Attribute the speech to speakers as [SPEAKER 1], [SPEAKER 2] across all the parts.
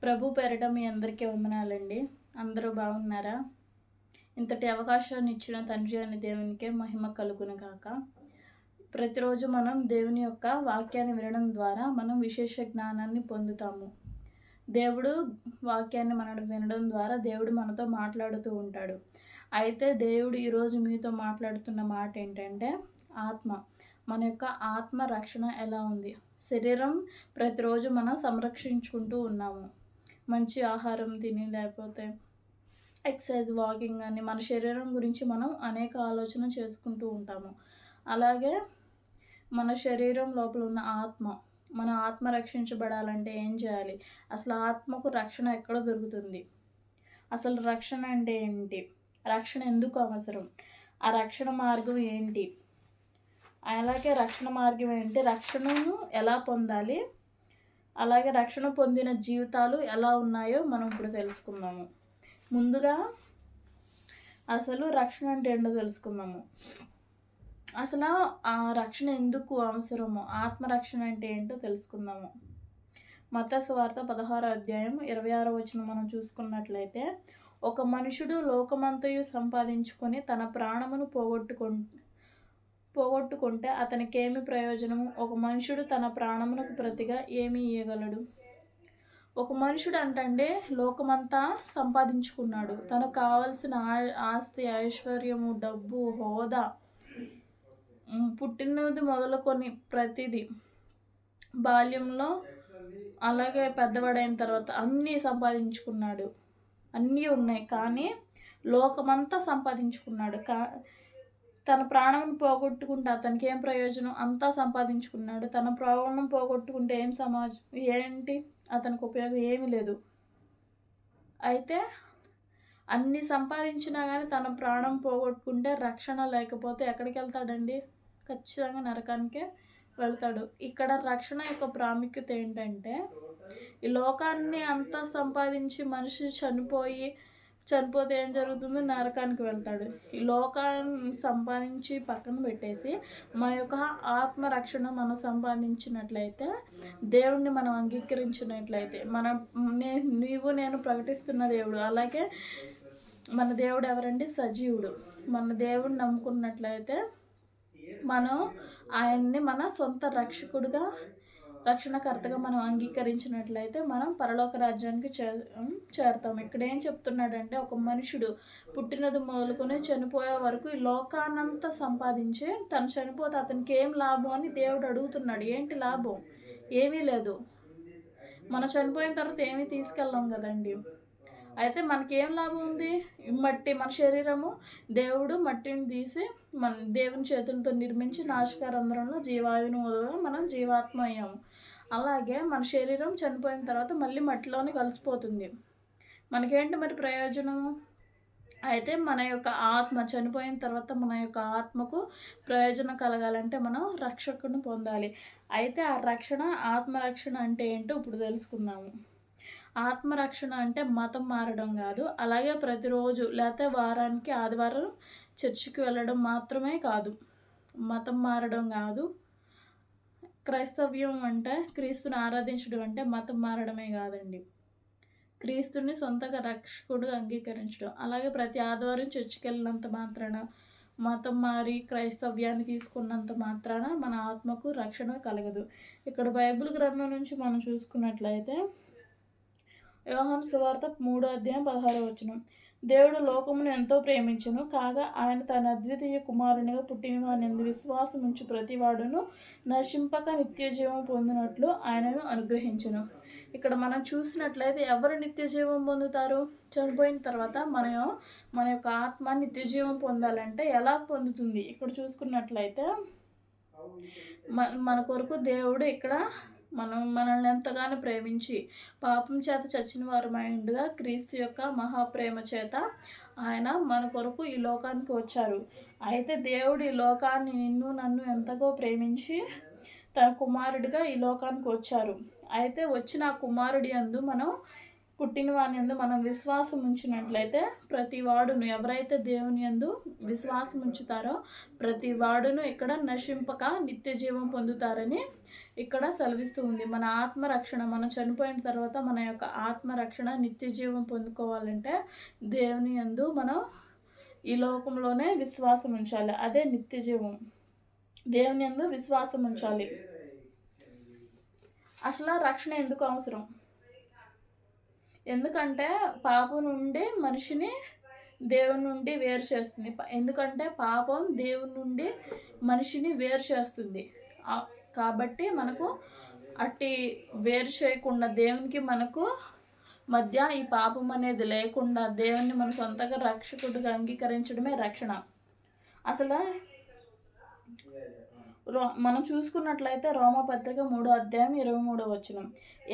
[SPEAKER 1] ప్రభు పేరిట మీ అందరికీ వందనాలండి. అందరూ బాగున్నారా? ఇంతటి అవకాశాన్ని ఇచ్చిన తండ్రి అయిన దేవునికే మహిమ కలుగును గాక. ప్రతిరోజు మనం దేవుని యొక్క వాక్యాన్ని వినడం ద్వారా మనం విశేష జ్ఞానాన్ని పొందుతాము. దేవుడు వాక్యాన్ని మనం వినడం ద్వారా దేవుడు మనతో మాట్లాడుతూ ఉంటాడు. అయితే దేవుడు ఈరోజు మీతో మాట్లాడుతున్న మాట ఏంటంటే ఆత్మ. మన యొక్క ఆత్మ రక్షణ ఎలా ఉంది? శరీరం ప్రతిరోజు మనం సంరక్షించుకుంటూ ఉన్నాము. మంచి ఆహారం తిని లేకపోతే ఎక్సర్సైజ్ వాకింగ్ అని మన శరీరం గురించి మనం అనేక ఆలోచన చేసుకుంటూ ఉంటాము. అలాగే మన శరీరం లోపల ఉన్న ఆత్మ, మన ఆత్మ రక్షించబడాలంటే ఏం చేయాలి? అసలు ఆత్మకు రక్షణ ఎక్కడ దొరుకుతుంది? అసలు రక్షణ అంటే ఏంటి? రక్షణ ఎందుకు అవసరం? ఆ రక్షణ మార్గం ఏంటి? అలాగే రక్షణ మార్గం ఏంటి? రక్షణను ఎలా పొందాలి? అలాగే రక్షణ పొందిన జీవితాలు ఎలా ఉన్నాయో మనం ఇప్పుడు తెలుసుకుందాము. ముందుగా అసలు రక్షణ అంటే ఏంటో తెలుసుకుందాము. అసలు ఆ రక్షణ ఎందుకు అవసరమో, ఆత్మరక్షణ అంటే ఏంటో తెలుసుకుందాము. మత్తయి సువార్త 16వ అధ్యాయం 26వ వచనం మనం చూసుకున్నట్లయితే, ఒక మనుషుడు లోకమంతయు సంపాదించుకొని తన ప్రాణమును పోగొట్టుకుంటే అతనికేమి ప్రయోజనము? ఒక మనుషుడు తన ప్రాణమునకు ప్రతిగా ఏమి ఇయ్యగలడు? ఒక మనుషుడు అంటంటే లోకమంతా సంపాదించుకున్నాడు. తనకు కావలసిన ఆస్తి, ఐశ్వర్యము, డబ్బు, హోదా, పుట్టినది మొదలుకొని ప్రతిదీ, బాల్యంలో అలాగే పెద్దవాడైన తర్వాత అన్నీ సంపాదించుకున్నాడు. అన్నీ ఉన్నాయి, కానీ లోకమంతా సంపాదించుకున్నాడు. తన ప్రాణం పోగొట్టుకుంటే అతనికి ఏం ప్రయోజనం? అంతా సంపాదించుకున్నాడు. తన ప్రాణం పోగొట్టుకుంటే ఏంటి అతనికి ఉపయోగం? ఏమీ లేదు. అయితే అన్ని సంపాదించినా కానీ తన ప్రాణం పోగొట్టుకుంటే, రక్షణ లేకపోతే ఎక్కడికి వెళ్తాడండి? ఖచ్చితంగా నరకానికే వెళ్తాడు. ఇక్కడ రక్షణ యొక్క ప్రాముఖ్యత ఏంటంటే, ఈ లోకాన్ని అంతా సంపాదించి మనిషి చనిపోతే ఏం జరుగుతుందో? నరకానికి వెళ్తాడు. ఈ లోకాన్ని సంపాదించి పక్కన పెట్టేసి మన యొక్క ఆత్మరక్షణ మనం సంపాదించినట్లయితే, దేవుణ్ణి మనం అంగీకరించినట్లయితే, నీవు నేను ప్రకటిస్తున్న దేవుడు, అలాగే మన దేవుడు ఎవరండి? సజీవుడు. మన దేవుడిని నమ్ముకున్నట్లయితే మనం ఆయన్ని మన సొంత రక్షకుడుగా, రక్షణకర్తగా మనం అంగీకరించినట్లయితే మనం పరలోక రాజ్యానికి చేరుతాం. ఇక్కడ ఏం చెప్తున్నాడంటే, ఒక మనుషుడు పుట్టినది మొదలుకొని చనిపోయే వరకు ఈ లోకానంతా సంపాదించి తను చనిపోతే అతనికి ఏం లాభం అని దేవుడు అడుగుతున్నాడు. ఏంటి లాభం? ఏమీ లేదు. మనం చనిపోయిన తర్వాత ఏమీ తీసుకెళ్ళాం కదండి. అయితే మనకేం లాభం ఉంది? మన శరీరము దేవుడు మట్టిని తీసి దేవుని చేతులతో నిర్మించి నాశకారంధ్రంలో జీవాయువును వదలగా మనం జీవాత్మ అయ్యాము. అలాగే మన శరీరం చనిపోయిన తర్వాత మళ్ళీ మట్టిలోనే కలిసిపోతుంది. మనకేంటి మరి ప్రయోజనం? అయితే మన యొక్క ఆత్మ చనిపోయిన తర్వాత మన యొక్క ఆత్మకు ప్రయోజనం కలగాలంటే మనం రక్షకుని పొందాలి. అయితే ఆ రక్షణ, ఆత్మరక్షణ అంటే ఏంటో ఇప్పుడు తెలుసుకుందాము. ఆత్మరక్షణ అంటే మతం మారడం కాదు. అలాగే ప్రతిరోజు లేకపోతే వారానికి ఆదివారం చర్చికి వెళ్ళడం మాత్రమే కాదు. మతం మారడం కాదు. క్రైస్తవ్యం అంటే, క్రీస్తుని ఆరాధించడం అంటే మతం మారడమే కాదండి. క్రీస్తుని సొంతగా రక్షకుడుగా అంగీకరించడం. అలాగే ప్రతి ఆదివారం చర్చికి వెళ్ళినంత మాత్రాన, మతం మారి క్రైస్తవ్యాన్ని తీసుకున్నంత మాత్రాన మన ఆత్మకు రక్షణ కలగదు. ఇక్కడ బైబిల్ గ్రంథం నుంచి మనం చూసుకున్నట్లయితే, యోహాను సువార్త 3వ అధ్యాయం 16వ వచనం, దేవుడు లోకమును ఎంతో ప్రేమించెను, కాగా ఆయన తన అద్వితీయ కుమారునిగా పుట్టినవాని యందు విశ్వాసం ఉంచు ప్రతివాడును నశింపక నిత్య జీవం పొందినట్లు ఆయనను అనుగ్రహించెను. ఇక్కడ మనం చూసినట్లయితే ఎవరు నిత్య జీవం పొందుతారు? చనిపోయిన తర్వాత మన యొక్క ఆత్మ నిత్య జీవం పొందాలంటే ఎలా పొందుతుంది? ఇక్కడ చూసుకున్నట్లయితే మన కొరకు దేవుడు ఇక్కడ మనల్ని ఎంతగానో ప్రేమించి పాపం చేత చచ్చిన వారమైండుగా క్రీస్తు యొక్క మహాప్రేమ చేత ఆయన మన కొరకు ఈ లోకానికి వచ్చారు. అయితే దేవుడు ఈ లోకాన్ని, నన్ను ఎంతగా ప్రేమించి తన కుమారుడిగా ఈ లోకానికి వచ్చారు. అయితే వచ్చిన ఆ కుమారుడి యందు మనం పుట్టిన వాని యందు మనం విశ్వాసం ఉంచినట్లయితే ప్రతి వాడును, ఎవరైతే దేవుని యందు విశ్వాసం ఉంచుతారో ప్రతి వాడును ఇక్కడ నశింపక నిత్య జీవం పొందుతారని ఇక్కడ సెలవిస్తూ ఉంది. మన ఆత్మరక్షణ, మనం చనిపోయిన తర్వాత మన యొక్క ఆత్మరక్షణ నిత్య జీవం పొందుకోవాలంటే దేవుని యందు మనం ఈ లోకంలోనే విశ్వాసం ఉంచాలి. అదే నిత్య జీవం. దేవుని యందు విశ్వాసం ఉంచాలి. అసలు రక్షణ ఎందుకు అవసరం? ఎందుకంటే పాపం నుండి మనిషిని దేవుని నుండి వేరు చేస్తుంది. ఎందుకంటే పాపం దేవుని నుండి మనిషిని వేరు చేస్తుంది. కాబట్టి మనకు అట్టి వేరు చేయకుండా దేవునికి మనకు మధ్య ఈ పాపం అనేది లేకుండా దేవుణ్ణి మన సొంతగా రక్షకుడిగా అంగీకరించడమే రక్షణ. అసలు మనం చూసుకున్నట్లయితే రోమపత్రిక 3:23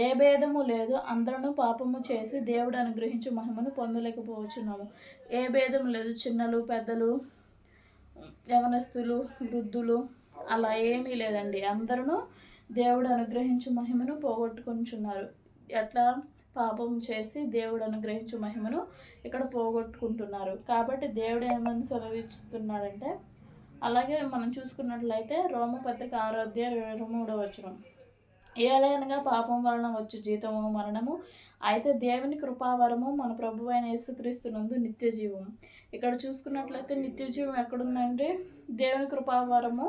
[SPEAKER 1] ఏ భేదము లేదు, అందరూ పాపము చేసి దేవుడు అనుగ్రహించు మహిమను పొందలేకపోవచ్చున్నాము. ఏ భేదము లేదు, చిన్నలు పెద్దలు, యవనస్తులు వృద్ధులు అలా ఏమీ లేదండి. అందరూ దేవుడు అనుగ్రహించు మహిమను పోగొట్టుకుంటున్నారు. ఎట్లా? పాపం చేసి దేవుడు అనుగ్రహించు మహిమను ఇక్కడ పోగొట్టుకుంటున్నారు. కాబట్టి దేవుడు ఏమని సెలవిస్తున్నాడంటే, అలాగే మనం చూసుకున్నట్లయితే రోమపత్రిక 6:23 ఏలైనగా పాపం వలన వచ్చు జీతము మరణము, అయితే దేవుని కృపావరము మన ప్రభు అయిన యేసుక్రీస్తునందు నిత్య జీవం. ఇక్కడ చూసుకున్నట్లయితే నిత్య జీవం ఎక్కడుందంటే దేవుని కృపావరము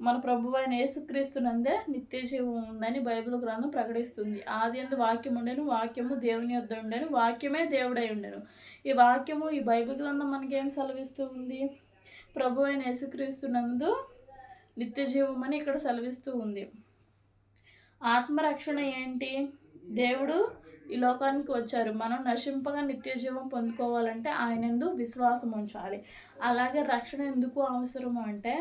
[SPEAKER 1] మన ప్రభు అయిన యేసుక్రీస్తునందే నిత్య జీవం ఉందని బైబిల్ గ్రంథం ప్రకటిస్తుంది. ఆదియందు వాక్యం ఉండెను, వాక్యము దేవుని యొద్ద ఉండెను, వాక్యమే దేవుడై ఉండెను. ఈ వాక్యము, ఈ బైబిల్ గ్రంథం మనకేం సెలవిస్తూ ఉంది? ప్రభు అయిన యేసుక్రీస్తునందు నిత్య జీవం అని ఇక్కడ సెలవిస్తూ ఉంది. ఆత్మరక్షణ ఏంటి? దేవుడు ఈ లోకానికి వచ్చారు. మనం నశింపగా నిత్య జీవం పొందుకోవాలంటే ఆయన యందు విశ్వాసం ఉంచాలి. అలాగే రక్షణ ఎందుకు అవసరము అంటే,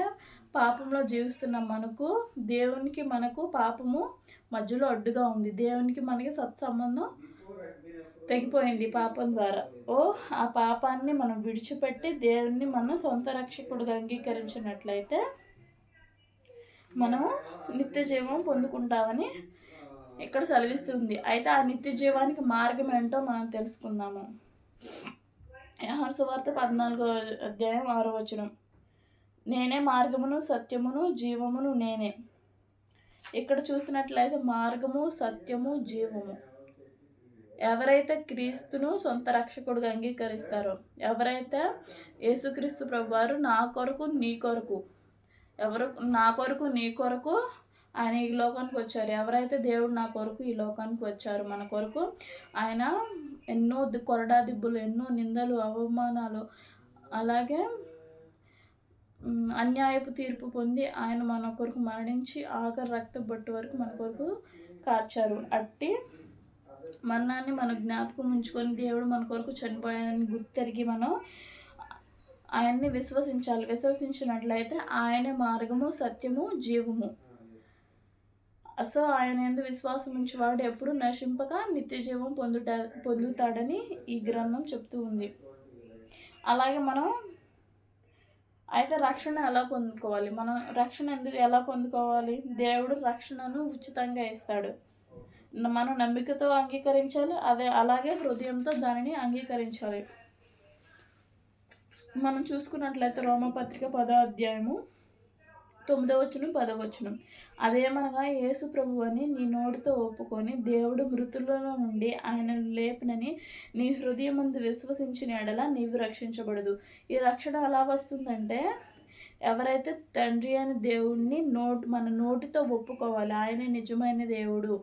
[SPEAKER 1] పాపంలో జీవిస్తున్న మనకు దేవునికి మనకు పాపము మధ్యలో అడ్డుగా ఉంది. దేవునికి మనకి సత్సంబంధం తెగిపోయింది పాపం ద్వారా. ఆ పాపాన్ని మనం విడిచిపెట్టి దేవుణ్ణి మనం సొంత రక్షకుడిగా అంగీకరించినట్లయితే మనం నిత్య జీవం పొందుకుంటామని ఇక్కడ సెలవిస్తుంది. అయితే ఆ నిత్య జీవానికి మార్గం ఏంటో మనం తెలుసుకుందాము. యోహాను సువార్త 14:6 నేనే మార్గమును సత్యమును జీవమును నేనే. ఇక్కడ చూసినట్లయితే మార్గము, సత్యము, జీవము. ఎవరైతే క్రీస్తును సొంత రక్షకుడిగా అంగీకరిస్తారో, ఎవరైతే యేసుక్రీస్తు ప్రభువారు నా కొరకు నీ కొరకు, నా కొరకు నీ కొరకు ఆయన ఈ లోకానికి వచ్చారు. ఎవరైతే దేవుడు నా కొరకు ఈ లోకానికి వచ్చారు, మన కొరకు ఆయన ఎన్నో కొరడా దిబ్బులు, ఎన్నో నిందలు, అవమానాలు, అలాగే అన్యాయపు తీర్పు పొంది ఆయన మన కొరకు మరణించి ఆఖరి రక్త బొట్టు వరకు మన కొరకు కార్చారు. అట్టి మరణాన్ని మనం జ్ఞాపకం ఉంచుకొని దేవుడు మన కొరకు చనిపోయాడని గుర్తెరిగి మనం ఆయన్ని విశ్వసించాలి. విశ్వసించినట్లయితే ఆయనే మార్గము, సత్యము, జీవము. సో ఆయన యందు విశ్వాసం ఉంచేవాడు ఎప్పుడు నశింపక నిత్య జీవం పొందుతాడని ఈ గ్రంథం చెప్తూ ఉంది. అలాగే మనం అయితే రక్షణ ఎలా పొందుకోవాలి? మనం రక్షణ ఎలా పొందుకోవాలి? దేవుడు రక్షణను ఉచితంగా ఇస్తాడు. మనం నమ్మికతో అంగీకరించాలి, అలాగే హృదయంతో దానిని అంగీకరించాలి. మనం చూసుకున్నట్లయితే రోమపత్రిక 10:9-10 అదేమనగా యేసు ప్రభువని నీ నోటితో ఒప్పుకొని దేవుడు మృతులలో నుండి ఆయనను లేపినని నీ హృదయమందు విశ్వసించిన ఎడల నీవు రక్షించబడదు. ఈ రక్షణ ఎలా వస్తుందంటే, ఎవరైతే తండ్రి అని దేవుడిని మన నోటితో ఒప్పుకోవాలి. ఆయనే నిజమైన దేవుడు,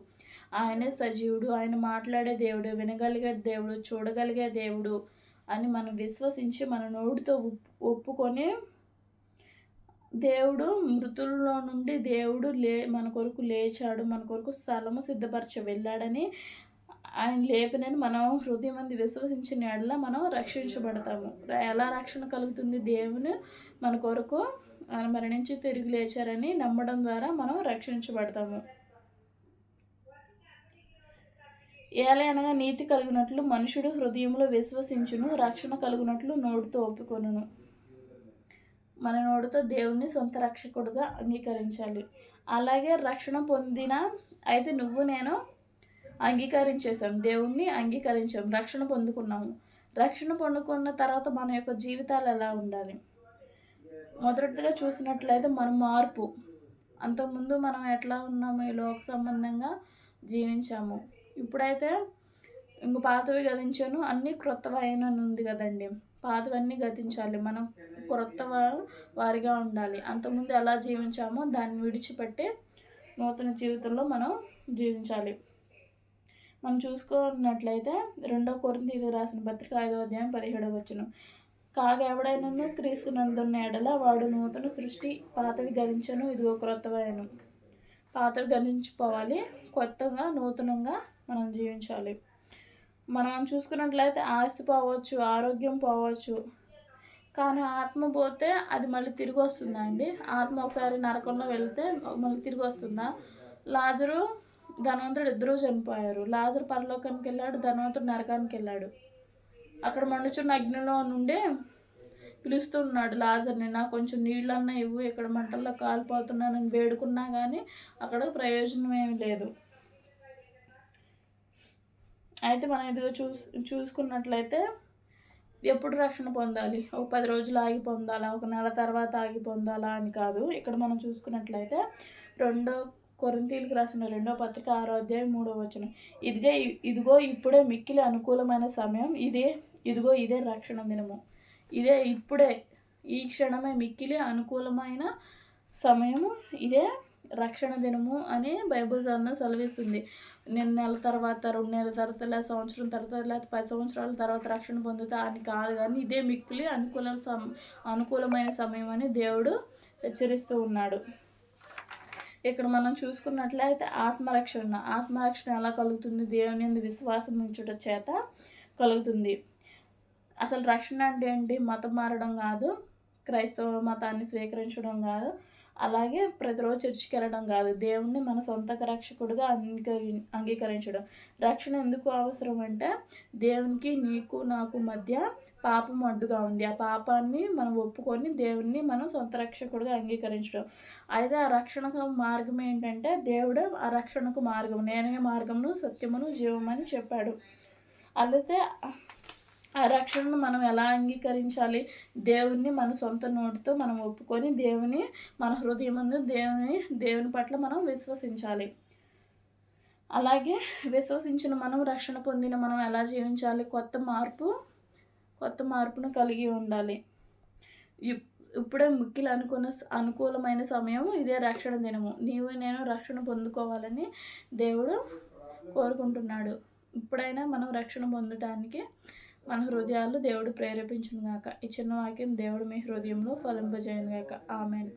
[SPEAKER 1] ఆయనే సజీవుడు, ఆయన మాట్లాడే దేవుడు, వినగలిగే దేవుడు, చూడగలిగే దేవుడు అని మనం విశ్వసించి మన నోటితో ఒప్పుకొని, దేవుడు మృతుల్లో నుండి దేవుడు మన కొరకు లేచాడు, మన కొరకు స్థలము సిద్ధపరచ వెళ్ళాడని, ఆయన లేపినని మనం హృదయం మంది విశ్వసించిన ఎడల మనం రక్షించబడతాము. ఎలా రక్షణ కలుగుతుంది? దేవుని మన కొరకు ఆయన మరణించి తిరిగి లేచారని నమ్మడం ద్వారా మనం రక్షించబడతాము. ఏలయనగా నీతి కలిగినట్లు మనుషుడు హృదయంలో విశ్వసించును, రక్షణ కలుగునట్లు నోటితో ఒప్పుకొనును. మన నోటితో దేవుణ్ణి సొంత రక్షకుడుగా అంగీకరించాలి. అలాగే రక్షణ పొందిన అయితే నేను అంగీకరించేసాం, దేవుణ్ణి అంగీకరించాం, రక్షణ పొందుకున్నాము. రక్షణ పొందుకున్న తర్వాత మన యొక్క జీవితాలు ఎలా ఉండాలి? మొదటిగా చూసినట్లయితే మన మార్పు. అంతకుముందు మనం ఎట్లా ఉన్నాము, ఈ లోక సంబంధంగా జీవించాము. ఇప్పుడైతే ఇంక పాతవి గతించాను, అన్నీ క్రొత్తవైనని ఉంది కదండి. పాతవన్నీ గతించాలి, మనం క్రొత్త వారిగా ఉండాలి. అంతకుముందు ఎలా జీవించామో దాన్ని విడిచిపెట్టి నూతన జీవితంలో మనం జీవించాలి. మనం చూసుకున్నట్లయితే 2 కొరింథీయులకు రాసిన పత్రిక 5వ అధ్యాయం 17వ వచనం, కాగా ఎవడైనను క్రీస్తునందున్న ఎడల వాడు నూతన సృష్టి, పాతవి గతించను, ఇదిగో క్రొత్తవైనను. పాతవి గతించిపోవాలి, కొత్తగా నూతనంగా మనం జీవించాలి. మనం చూసుకున్నట్లయితే ఆస్తి పోవచ్చు, ఆరోగ్యం పోవచ్చు, కానీ ఆత్మ పోతే అది మళ్ళీ తిరిగి వస్తుందా అండి? ఆత్మ ఒకసారి నరకంలో వెళ్తే మళ్ళీ తిరిగి వస్తుందా? లాజరు, ధనవంతుడు ఇద్దరూ చనిపోయారు. లాజరు పరలోకానికి వెళ్ళాడు, ధనవంతుడు నరకానికి వెళ్ళాడు. అక్కడ మండుచున్న అగ్నిలో నుండి పిలుస్తున్నాడు లాజర్ని, నాకు కొంచెం నీళ్ళన్నా ఇవ్వు, ఇక్కడ మంటల్లో కాలిపోతున్నానని వేడుకున్నా కానీ అక్కడ ప్రయోజనం ఏమి లేదు. అయితే మనం ఇదిగో చూసుకున్నట్లయితే ఎప్పుడు రక్షణ పొందాలి? ఒక 10 రోజులు ఆగి పొందాలా, ఒక నెల తర్వాత ఆగి పొందాలా అని కాదు. ఇక్కడ మనం చూసుకున్నట్లయితే 2 కొరింథీయులకు రాసిన 2వ పత్రిక 6వ అధ్యాయం 3వ వచనం, ఇదిగో ఇప్పుడే మిక్కిలి అనుకూలమైన సమయం, ఇదిగో ఇదే రక్షణ దినము. ఇప్పుడే ఈ క్షణమే మిక్కిలి అనుకూలమైన సమయము, ఇదే రక్షణ దినము అని బైబిల్ గ్రంథం సెలవిస్తుంది. నేను నెల తర్వాత, 2 నెలల తర్వాత, లేదా సంవత్సరం తర్వాత, లేదా 10 సంవత్సరాల తర్వాత రక్షణ పొందుతా అని కాదు, కానీ ఇదే మిక్కిలి అనుకూలమైన సమయం అని దేవుడు హెచ్చరిస్తూ ఉన్నాడు. ఇక్కడ మనం చూసుకున్నట్లయితే ఆత్మరక్షణ ఎలా కలుగుతుంది? దేవుని యందు విశ్వాసం ఉంచుట చేత కలుగుతుంది. అసలు రక్షణ అంటే ఏంటి? మతం మారడం కాదు, క్రైస్తవ మతాన్ని స్వీకరించడం కాదు, అలాగే ప్రతిరోజు చర్చికి వెళ్ళడం కాదు, దేవుణ్ణి మన సొంత రక్షకుడిగా అంగీకరించడం. రక్షణ ఎందుకు అవసరం అంటే, దేవునికి నీకు నాకు మధ్య పాపం అడ్డుగా ఉంది. ఆ పాపాన్ని మనం ఒప్పుకొని దేవుణ్ణి మనం సొంత రక్షకుడిగా అంగీకరించడం. అయితే ఆ రక్షణకు మార్గం ఏంటంటే, దేవుడు ఆ రక్షణకు మార్గం, నేనే మార్గమును సత్యమును జీవమని చెప్పాడు. అయితే ఆ రక్షణను మనం ఎలా అంగీకరించాలి? దేవుణ్ణి మన సొంత నోటితో మనం ఒప్పుకొని దేవుని మన హృదయమందు దేవుని పట్ల మనం విశ్వసించాలి. అలాగే విశ్వసించిన మనం, రక్షణ పొందిన మనం ఎలా జీవించాలి? కొత్త మార్పును కలిగి ఉండాలి. ఇప్పుడే మిక్కిలి అనుకూలమైన సమయం, ఇదే రక్షణ దినము. నేను రక్షణ పొందుకోవాలని దేవుడు కోరుకుంటున్నాడు. ఇప్పుడైనా మనం రక్షణ పొందడానికి మన హృదయాలు దేవుడు ప్రేరేపించును గాక. ఈ చిన్న వాక్యం దేవుడు మీ హృదయంలో ఫలింపజేయును గాక. ఆమెన్.